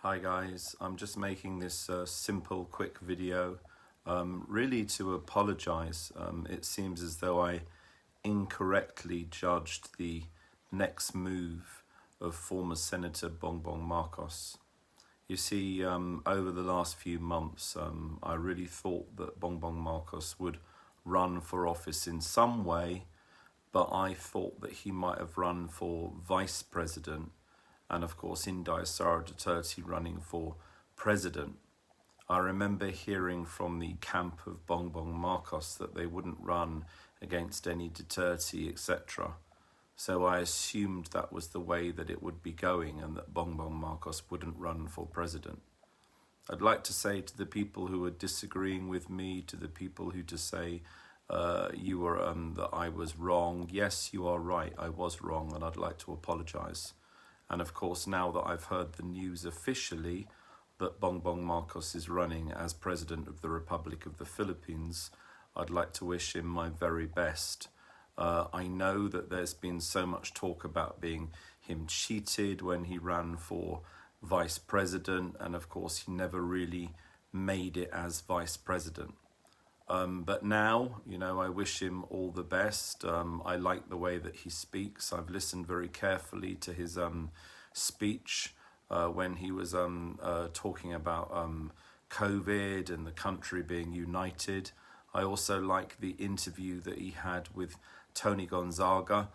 Hi guys, I'm just making this simple quick video really to apologise. It seems as though I incorrectly judged the next move of former Senator Bongbong Marcos. You see, over the last few months I really thought that Bongbong Marcos would run for office in some way, but I thought that he might have run for vice president, and of course Indai Sara Duterte running for president. I remember hearing from the camp of Bongbong Marcos that they wouldn't run against any Duterte, etc. So I assumed that was the way that it would be going and that Bongbong Marcos wouldn't run for president. I'd like to say to the people who are disagreeing with me, to the people who just say that I was wrong, yes, you are right, I was wrong, and I'd like to apologise. And of course, now that I've heard the news officially that Bongbong Marcos is running as President of the Republic of the Philippines, I'd like to wish him my very best. I know that there's been so much talk about him cheated when he ran for vice president, and of course he never really made it as vice president. But now, I wish him all the best. I like the way that he speaks. I've listened very carefully to his speech when he was talking about COVID and the country being united. I also like the interview that he had with Tony Gonzaga,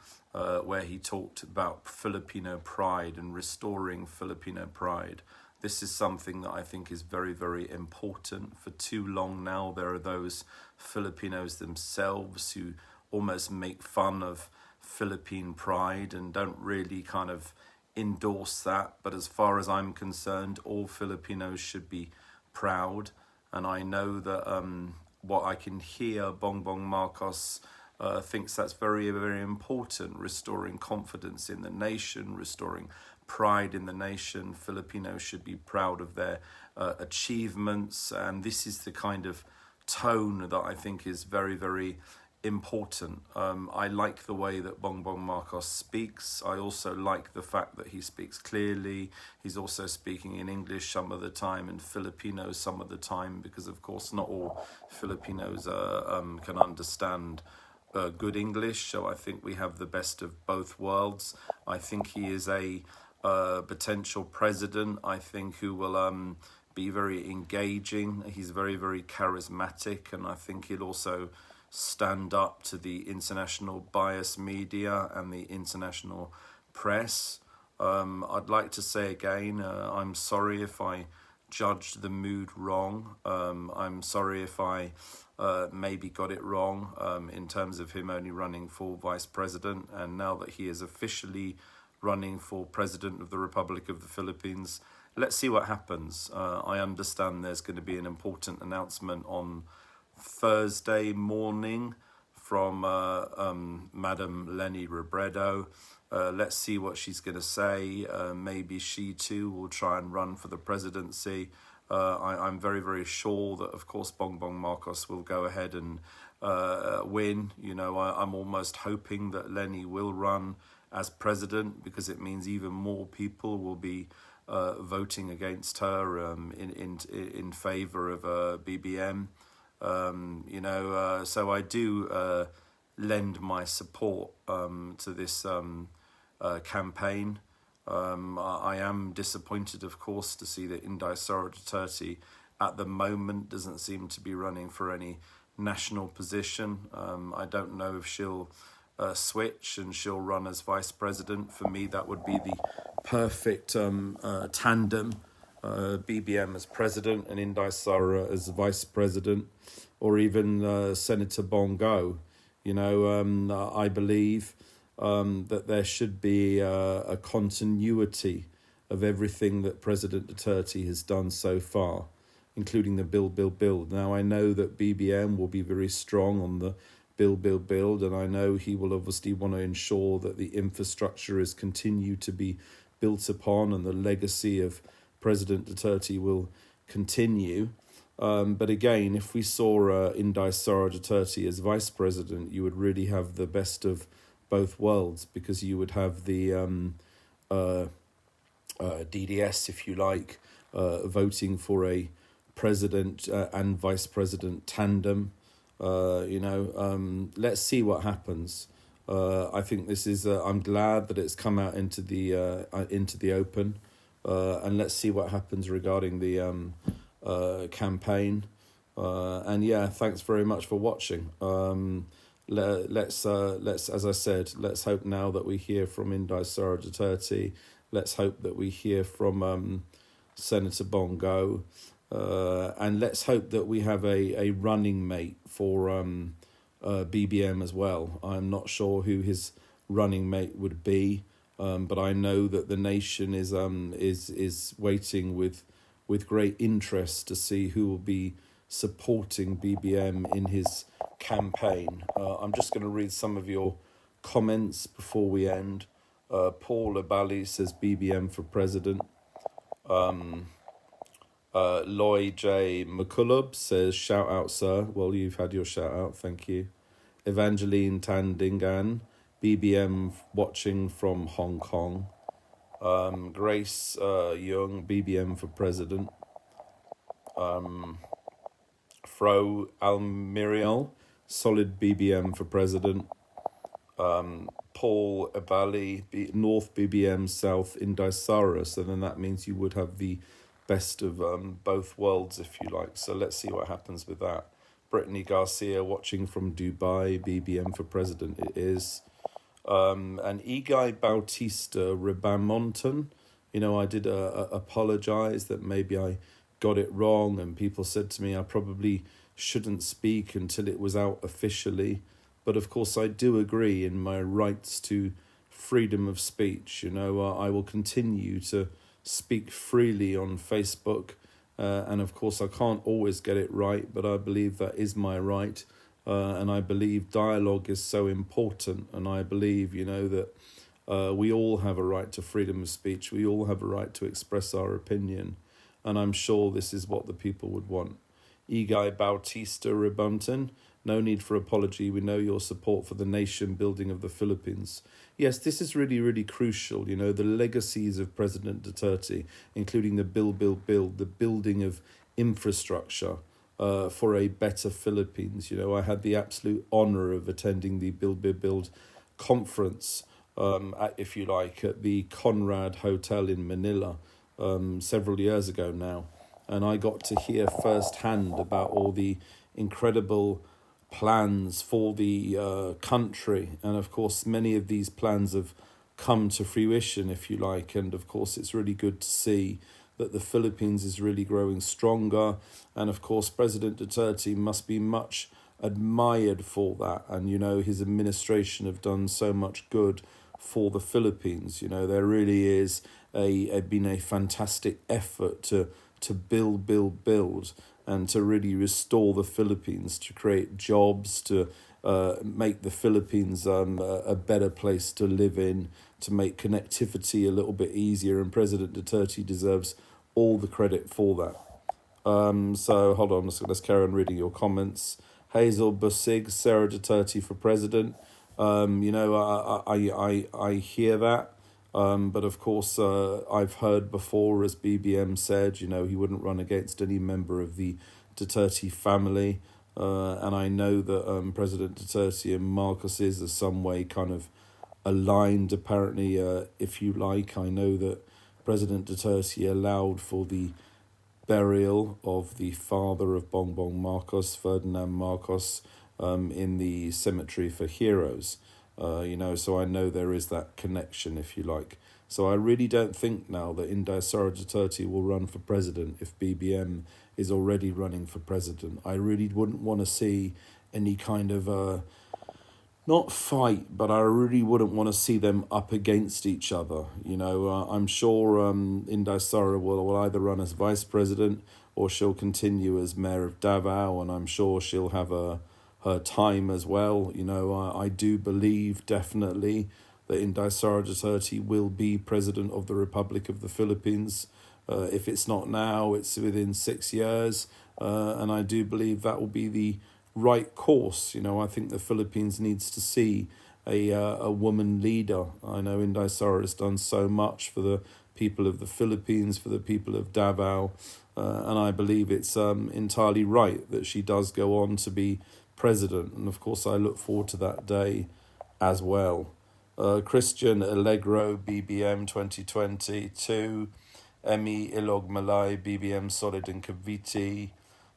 where he talked about Filipino pride and restoring Filipino pride. This is something that I think is very, very important. For too long now, there are those Filipinos themselves who almost make fun of Philippine pride and don't really kind of endorse that. But as far as I'm concerned, all Filipinos should be proud. And I know that what I can hear, Bongbong Marcos thinks that's very, very important, restoring confidence in the nation, restoring pride in the nation. Filipinos should be proud of their achievements, and this is the kind of tone that I think is very, very important. I like the way that Bongbong Marcos speaks. I also like the fact that he speaks clearly. He's also speaking in English some of the time and Filipino some of the time, because of course not all Filipinos can understand good English, so I think we have the best of both worlds. I think he is a potential president, I think, who will be very engaging. He's very, very charismatic, and I think he'll also stand up to the international bias media and the international press. I'd like to say again, I'm sorry if I judged the mood wrong. I'm sorry if I maybe got it wrong in terms of him only running for vice president, and now that he is officially running for president of the Republic of the Philippines, let's see what happens. I understand there's going to be an important announcement on Thursday morning from Madam Leni Robredo. Let's see what she's going to say. Maybe she too will try and run for the presidency. I'm very, very sure that, of course, Bongbong Marcos will go ahead and win. I'm almost hoping that Leni will run as president, because it means even more people will be voting against her in favour of BBM. So I do lend my support to this campaign. I am disappointed, of course, to see that Indai Sara Duterte at the moment doesn't seem to be running for any national position. I don't know if she'll switch and she'll run as vice president. For me, that would be the perfect tandem. BBM as president and Indai Sara as vice president, or even Senator Bongo. I believe that there should be a continuity of everything that President Duterte has done so far, including the build. Now, I know that BBM will be very strong on the build, and I know he will obviously want to ensure that the infrastructure is continued to be built upon and the legacy of President Duterte will continue. But again, if we saw Indai Sara Duterte as vice president, you would really have the best of both worlds, because you would have the DDS, if you like, voting for a president and vice president tandem. Let's see what happens. I think this is. I'm glad that it's come out into the open, and let's see what happens regarding the campaign. And yeah, thanks very much for watching. Let's as I said, let's hope now that we hear from Indai Duterte. Let's hope that we hear from Senator Bongo. And let's hope that we have a running mate for BBM as well. I'm not sure who his running mate would be, but I know that the nation is waiting with great interest to see who will be supporting BBM in his campaign. I'm just going to read some of your comments before we end. Paul Abali says BBM for president. Loy J. McCullough says, shout out, sir. Well, you've had your shout out, thank you. Evangeline Tandingan, BBM watching from Hong Kong. Grace Young, BBM for president. Fro Almiriel, solid BBM for president. Paul Abali, North BBM, South Indai. So then that means you would have the best of both worlds, if you like. So let's see what happens with that. Brittany Garcia watching from Dubai, BBM for president it is. And Igai Bautista Ribamonton, I did apologise that maybe I got it wrong, and people said to me I probably shouldn't speak until it was out officially. But of course I do agree in my rights to freedom of speech. I will continue to speak freely on Facebook, and of course I can't always get it right, but I believe that is my right, and I believe dialogue is so important, and I believe that we all have a right to freedom of speech. We all have a right to express our opinion, and I'm sure this is what the people would want. Igai Bautista Ribunton, no need for apology. We know your support for the nation building of the Philippines. Yes, this is really, really crucial. The legacies of President Duterte, including the build, the building of infrastructure for a better Philippines. I had the absolute honour of attending the build conference, if you like, at the Conrad Hotel in Manila several years ago now. And I got to hear firsthand about all the incredible plans for the country, and of course many of these plans have come to fruition, if you like, and of course it's really good to see that the Philippines is really growing stronger, and of course President Duterte must be much admired for that, and his administration have done so much good for the Philippines. There really is been a fantastic effort to build and to really restore the Philippines, to create jobs, to make the Philippines a better place to live in, to make connectivity a little bit easier, and President Duterte deserves all the credit for that. So hold on, let's carry on reading your comments. Hazel Busig, Sarah Duterte for president. I hear that. But of course, I've heard before, as BBM said, he wouldn't run against any member of the Duterte family. And I know that President Duterte and Marcos is in some way kind of aligned, apparently, if you like. I know that President Duterte allowed for the burial of the father of Bongbong Marcos, Ferdinand Marcos, in the Cemetery for Heroes. So I know there is that connection, if you like. So I really don't think now that Indai Duterte will run for president if BBM is already running for president. I really wouldn't want to see any kind of, not fight, but I really wouldn't want to see them up against each other. I'm sure Indai will either run as vice president or she'll continue as mayor of Davao, and I'm sure she'll have her time as well. I do believe definitely that Indai Duterte will be president of the Republic of the Philippines. If it's not now, it's within 6 years. And I do believe that will be the right course. I think the Philippines needs to see a woman leader. I know Indai has done so much for the people of the Philippines, for the people of Davao. And I believe it's entirely right that she does go on to be president. And of course, I look forward to that day as well. Christian Allegro, BBM 2022. Emi Ilog Malay, BBM Solid and Cavite.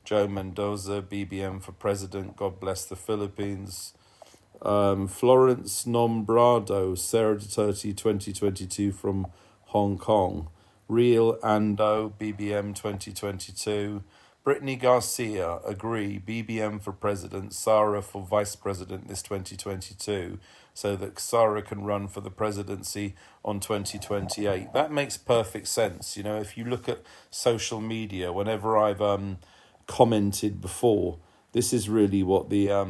Joe Mendoza, BBM for president. God bless the Philippines. Florence Nombrado, Sarah Duterte 2022 from Hong Kong. Real Ando, BBM 2022. Brittany Garcia, agree, BBM for president, Sarah for vice president this 2022, so that Sarah can run for the presidency on 2028. That makes perfect sense. You know, if you look at social media, whenever I've commented before, this is really what the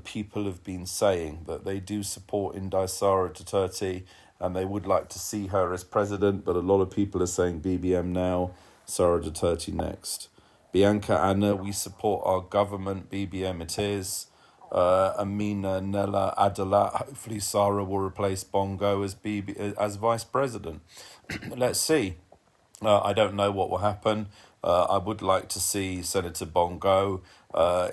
people have been saying, that they do support Inday Sara Duterte and they would like to see her as president, but a lot of people are saying BBM now, Sara Duterte next. Bianca Anna, we support our government, BBM it is. Amina Nella Adalat, hopefully Sara will replace Bongo as vice president. Let's see. I don't know what will happen. I would like to see Senator Bongo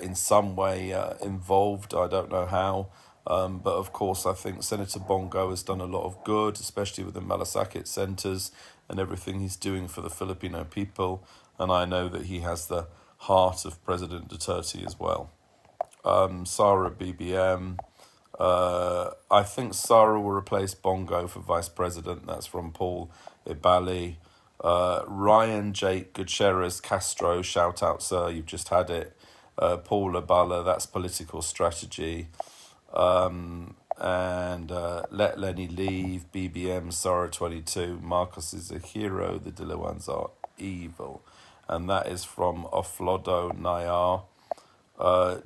in some way involved. I don't know how. But of course, I think Senator Bongo has done a lot of good, especially with the Malasakit centres and everything he's doing for the Filipino people. And I know that he has the heart of President Duterte as well. Sara BBM. I think Sara will replace Bongo for vice president. That's from Paul Ibali. Ryan Jake Gutierrez Castro, shout out, sir, you've just had it. Paul Abala, that's political strategy. Let Lenny leave, BBM, Sara 22. Marcos is a hero, the Dilawans are evil. And that is from Oflodo Nayar.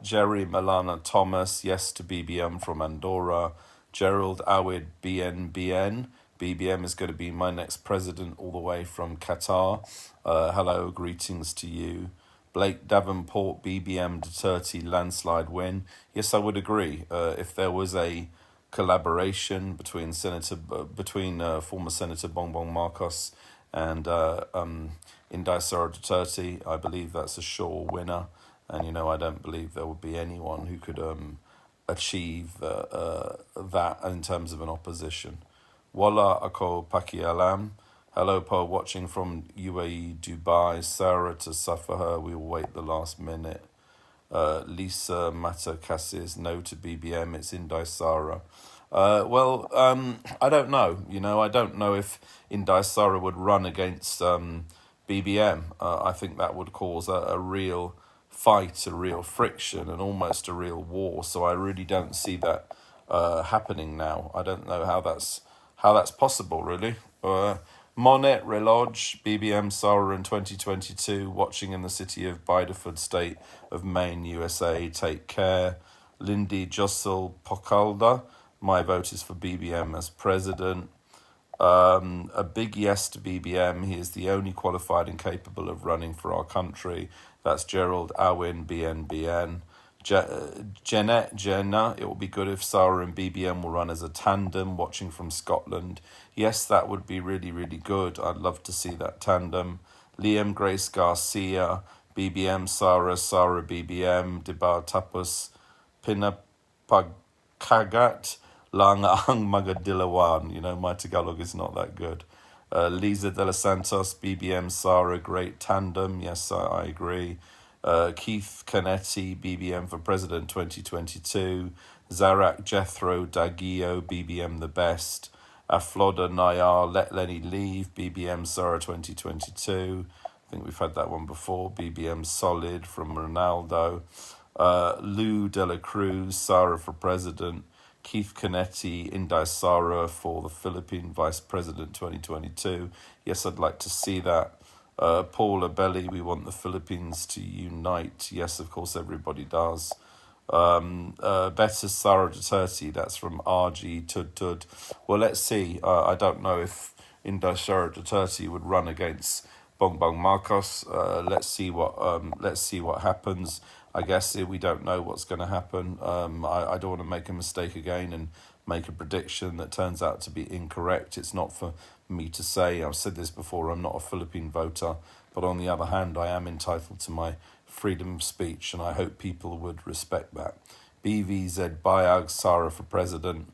Jerry Milana Thomas, yes to BBM from Andorra. Gerald Awid BNBN. BBM is going to be my next president all the way from Qatar. Hello, greetings to you. Blake Davenport, BBM Duterte landslide win. Yes, I would agree. If there was a collaboration between former Senator Bongbong Marcos and Inday Sara Duterte, I believe that's a sure winner. And, you know, I don't believe there would be anyone who could achieve that in terms of an opposition. Wala Ako Pakialam. Hello, Po, watching from UAE, Dubai. Sarah to suffer her. We will wait the last minute. Lisa Matakassis, no to BBM. It's Inday Sara. I don't know. You know, I don't know if Inday Sara would run against BBM. I think that would cause a real fight, a real friction, and almost a real war. So I really don't see that happening now. I don't know how that's possible, really. Monet Relodge, BBM Sara in 2022, watching in the city of Bideford, state of Maine, USA. Take care. Lindy Jossel Pocalda, my vote is for BBM as president. A big yes to BBM. He is the only qualified and capable of running for our country. That's Gerald Awin, BNBN. Jeanette Jenna, it will be good if Sara and BBM will run as a tandem, watching from Scotland. Yes, that would be really, really good. I'd love to see that tandem. Liam Grace Garcia, BBM Sara, Sara BBM, Dibar Tapus, Pinapagagat, Lang Ang Magadilawan. You know, my Tagalog is not that good. Lisa de los Santos, BBM Sara, great tandem. Yes, I agree. Keith Canetti, BBM for President 2022. Zarak Jethro Daguio, BBM the best. Afloda Nayar, Let Lenny leave, BBM Sara 2022. I think we've had that one before. BBM solid from Ronaldo. Lou De La Cruz, Sara for President. Keith Canetti, Inday Sara for the Philippine Vice President 2022. Yes, I'd like to see that. Paula Belli, we want the Philippines to unite. Yes, of course, everybody does. Better Sara Duterte, that's from RG Tud. Well, let's see. I don't know if Inday Sara Duterte would run against Bongbong Marcos. Let's see what happens. I guess we don't know what's going to happen. I don't want to make a mistake again and make a prediction that turns out to be incorrect. It's not for me to say. I've said this before, I'm not a Philippine voter, but on the other hand, I am entitled to my freedom of speech, and I hope people would respect that. BVZ Bayag Sara for president.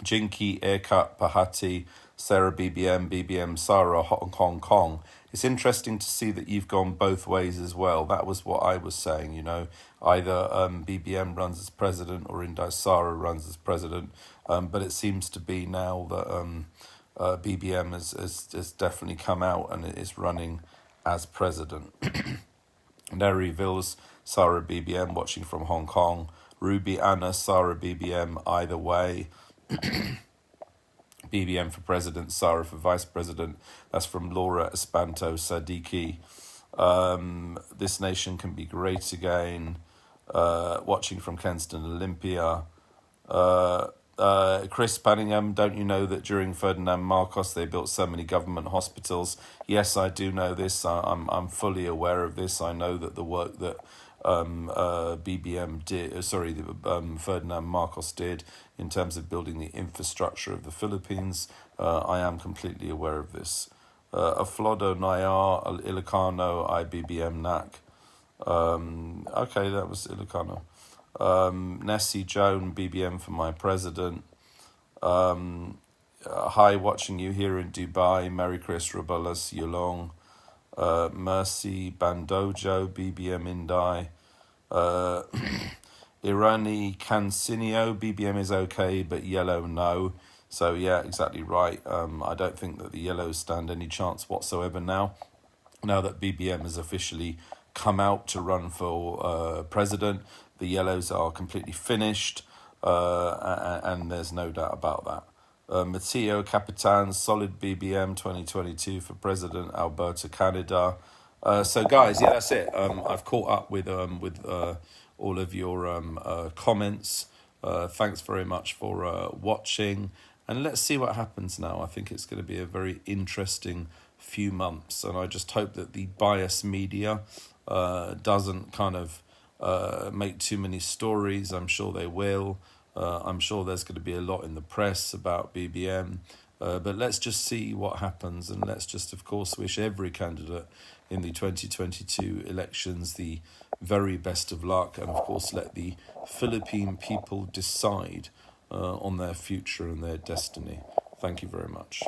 Jinky, Aircut, Pahati, Sarah BBM Sarah, Hong Kong. It's interesting to see that you've gone both ways as well. That was what I was saying, you know. Either BBM runs as president or Indai Sarah runs as president. But it seems to be now that BBM has definitely come out and is running as president. Neri Vils, Sarah BBM watching from Hong Kong. Ruby Anna, Sarah BBM, either way. BBM for president, Sarah for vice president. That's from Laura Espanto Sadiki. This nation can be great again. Watching from Kenston Olympia. Chris Panningham, don't you know that during Ferdinand Marcos they built so many government hospitals? Yes, I do know this. I'm fully aware of this. I know that the work that BBM did, Ferdinand Marcos did in terms of building the infrastructure of the Philippines. I am completely aware of this. Aflodo Nayar, Ilocano, IBBM NAC. Okay, that was Ilocano. Nessie Joan, BBM for my president. Hi, watching you here in Dubai. Merry Chris Rabulas, Yulong. Mercy Bandojo, BBM Indai. Irani Cancinio, BBM is okay, but yellow no. So yeah, exactly right. I don't think that the yellows stand any chance whatsoever now that BBM has officially come out to run for president. The yellows are completely finished, and there's no doubt about that. Matteo Capitan, solid BBM 2022 for president, Alberta, Canada. So guys, yeah, that's it. I've caught up with all of your comments. Thanks very much for watching, and let's see what happens now. I think it's going to be a very interesting few months, and I just hope that the bias media doesn't kind of make too many stories. I'm sure they will. I'm sure there's going to be a lot in the press about BBM, but let's just see what happens, and let's just, of course, wish every candidate in the 2022 elections the very best of luck, and of course let the Philippine people decide on their future and their destiny. Thank you very much.